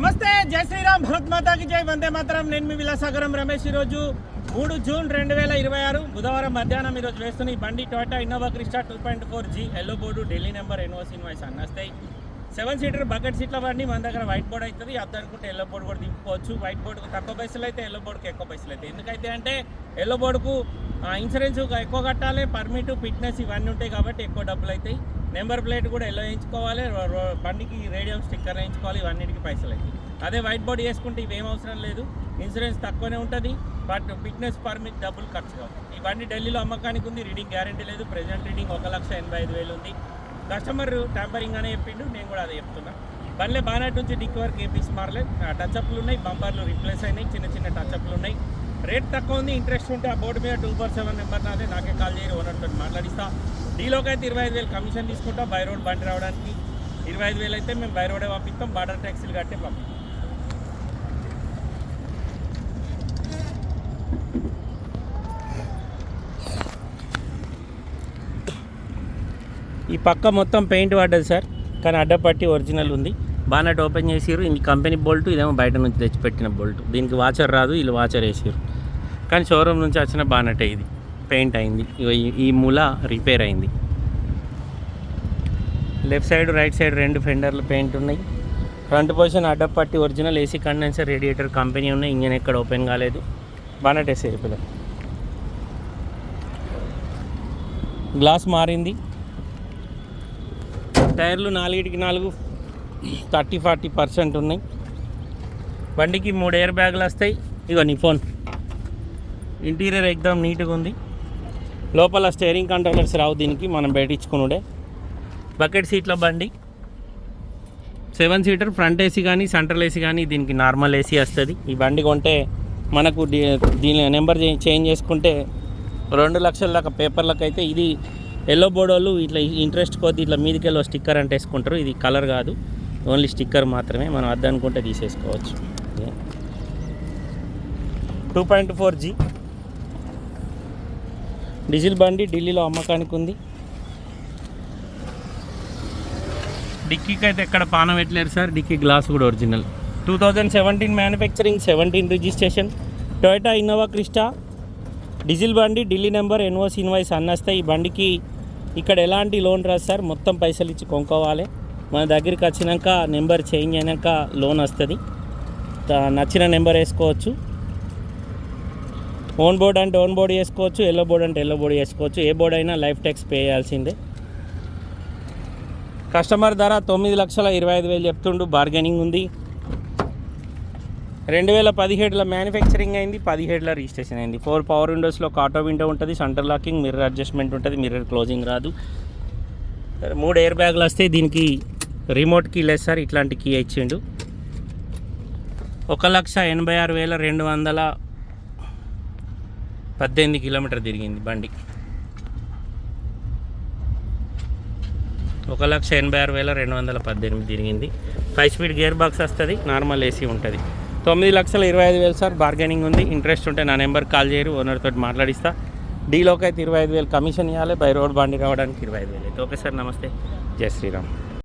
నమస్తే, జై శ్రీరామ్, భరత్ మాతాకి జై, వందే మాతరం. నేను మీ విలాసాగరం రమేష్. ఈరోజు 3 జూన్ 2026 బుధవారం మధ్యాహ్నం ఈరోజు వేస్తున్న ఈ బండి Toyota Innova Crysta 2.4G yellow board, Delhi number, NOC invoice అన్నీ వస్తాయి. 7 సీటర్ బకెట్ సీట్ల బండి. మన దగ్గర వైట్ బోర్డ్ అవుతుంది. అర్థం అనుకుంటే ఎల్లో బోర్డు కూడా దింపుకోవచ్చు. వైట్ బోర్డుకు తక్కువ పైసలు అయితే, ఎల్లో బోర్డుకి ఎక్కువ పైసలు అయితే. ఎందుకైతే అంటే ఎల్లో బోర్డుకు ఇన్సూరెన్స్ ఎక్కువ కట్టాలి, పర్మిట్, ఫిట్నెస్ ఇవన్నీ ఉంటాయి కాబట్టి ఎక్కువ డబ్బులు అవుతాయి. నెంబర్ ప్లేట్ కూడా ఎల్లో వేయించుకోవాలి, బండికి రేడియం స్టిక్కర్ వేయించుకోవాలి, ఇవన్నిటికి పైసలు అవుతాయి. అదే వైట్ బోర్డు వేసుకుంటే ఇవేం అవసరం లేదు, ఇన్సూరెన్స్ తక్కువనే ఉంటుంది, బట్ ఫిట్నెస్ పర్మిట్ డబ్బులు ఖర్చు కావు. ఈ బండి ఢిల్లీలో అమ్మకానికి ఉంది, రీడింగ్ గ్యారంటీ లేదు. ప్రెజెంట్ రీడింగ్ 1,85,000 ఉంది. కస్టమర్ ట్యాంపరింగ్ అనే చెప్పిండు, నేను కూడా అదే చెప్తున్నా. బండ్లే బానెట్ నుంచి డిక్ వరకు ఏపీస్ మారలేదు, టచ్అప్లు ఉన్నాయి, బంపర్లు రీప్లేస్ అయినాయి, చిన్న చిన్న టచ్అప్లు ఉన్నాయి. రేట్ తక్కువ ఉంది. ఇంట్రెస్ట్ ఉంటే ఆ బోర్డు మీద 247 నెంబర్ నాదే, నాకే కాల్ చేయరు, ఓనర్తో మాట్లాడిస్తా. డీలోకి అయితే 25,000 కమిషన్ తీసుకుంటాం. బై రోడ్ బండి రావడానికి 25,000 అయితే మేము బై రోడే పంపిస్తాం, బార్డర్ ట్యాక్సీలు కట్టే పంపిస్తాం. ఈ పక్క మొత్తం పెయింట్ పడ్డది సార్, కానీ అడ్డపట్టి ఒరిజినల్ ఉంది. బానెట్ ఓపెన్ చేసిర్రు. ఇది కంపెనీ బోల్ట్, ఇదేమో బయట నుంచి తెచ్చిపెట్టిన బోల్ట్. దీనికి వాచర్ రాదు, వీళ్ళు వాచర్ వేసారు. కానీ షోరూమ్ నుంచి వచ్చిన బానెట్ ఇది పెయింట్ అయింది. ఈ మూల రిపేర్ అయింది. లెఫ్ట్ సైడ్, రైట్ సైడ్ 2 ఫెండర్లు పెయింట్ ఉన్నాయి. ఫ్రంట్ పొజిషన్ అడ్డపట్టి original, AC condenser, radiator company ఉన్నాయి. ఇంజన్ ఎక్కడ ఓపెన్ కాలేదు. బానెట్ వేసేది పిల్లలు. గ్లాస్ మారింది. టైర్లు 4కి 4 30-40% ఉన్నాయి. బండికి 3 ఎయిర్ బ్యాగులు వస్తాయి. ఇగో నీ ఫోన్. ఇంటీరియర్ ఎక్దమ్ నీట్గా ఉంది. లోపల స్టీరింగ్ కంట్రోలర్స్ రావు దీనికి, మనం పెట్టించుకునుడే. బకెట్ సీట్ల బండి, 7 సీటర్, ఫ్రంట్ ఏసీ కానీ సెంట్రల్ ఏసీ కానీ, దీనికి నార్మల్ ఏసీ వస్తుంది. ఈ బండి కొంటే మనకు దీని నెంబర్ చేంజ్ చేసుకుంటే 2 లక్షల దాకా పేపర్లకు అయితే. ఇది ఎల్లో బోర్డు వాళ్ళు ఇట్లా ఇంట్రెస్ట్ కొద్ది ఇట్లా మీదకి వెళ్ళి స్టిక్కర్ అంటే వేసుకుంటారు. ఇది కలర్ కాదు, ఓన్లీ స్టిక్కర్ మాత్రమే. మనం అద్దనుకుంటే తీసేసుకోవచ్చు. 2.4G డీజిల్ బండి, ఢిల్లీలో అమ్మకానికి ఉంది. డిక్కీకి అయితే ఎక్కడ పానం పెట్టలేరు సార్. డిక్కీ గ్లాస్ కూడా original. 2017 manufacturing, 17 registration, Toyota Innova Crysta diesel బండి, ఢిల్లీ నెంబర్, ఎన్ఓసి ఇన్వాయిస్ అన్నీ వస్తాయి. ఈ బండికి ఇక్కడ ఎలాంటి లోన్ రాదు సార్, మొత్తం పైసలు ఇచ్చి కొనుక్కోవాలి. మన దగ్గరికి వచ్చినాక నెంబర్ చేంజ్ అయినాక లోన్ వస్తుంది. నచ్చిన నెంబర్ వేసుకోవచ్చు. ఓన్ బోర్డ్ అంటే ఓన్ బోర్డు వేసుకోవచ్చు, ఎల్లో బోర్డ్ అంటే ఎల్లో బోర్డు వేసుకోవచ్చు. ఏ బోర్డు అయినా లైఫ్ ట్యాక్స్ పే చేయాల్సిందే. కస్టమర్ ధర 9,25,000 చెప్తుండు, బార్గెనింగ్ ఉంది. 2017లో మ్యానుఫ్యాక్చరింగ్ అయింది, 17లో రిజిస్ట్రేషన్ అయింది. 4 పవర్ విండోస్లో ఒక ఆటో విండో ఉంటుంది, సెంటర్ లాకింగ్, మిర్రర్ అడ్జస్ట్మెంట్ ఉంటుంది, మిర్రర్ క్లోజింగ్ రాదు. 3 ఎయిర్ బ్యాగులు వస్తాయి. దీనికి రిమోట్ కీ లేదు సార్, ఇట్లాంటి కీ ఇచ్చిండు. 1,86,218 కిలోమీటర్ తిరిగింది బండి. 1,86,218 తిరిగింది. 5 స్పీడ్ గేర్ బాక్స్ వస్తుంది, నార్మల్ ఏసీ ఉంటుంది. 9,25,000 సార్, బార్గెనింగ్ ఉంది. ఇంట్రెస్ట్ ఉంటే నా నెంబర్ కాల్ చేయరు, ఓనర్ తోటి మాట్లాడిస్తా. డీలోకి అయితే 25,000 కమిషన్ ఇవ్వాలి, బై రోడ్ బండి రావడానికి 25,000 అయితే. ఓకే సార్, నమస్తే, జై శ్రీరామ్.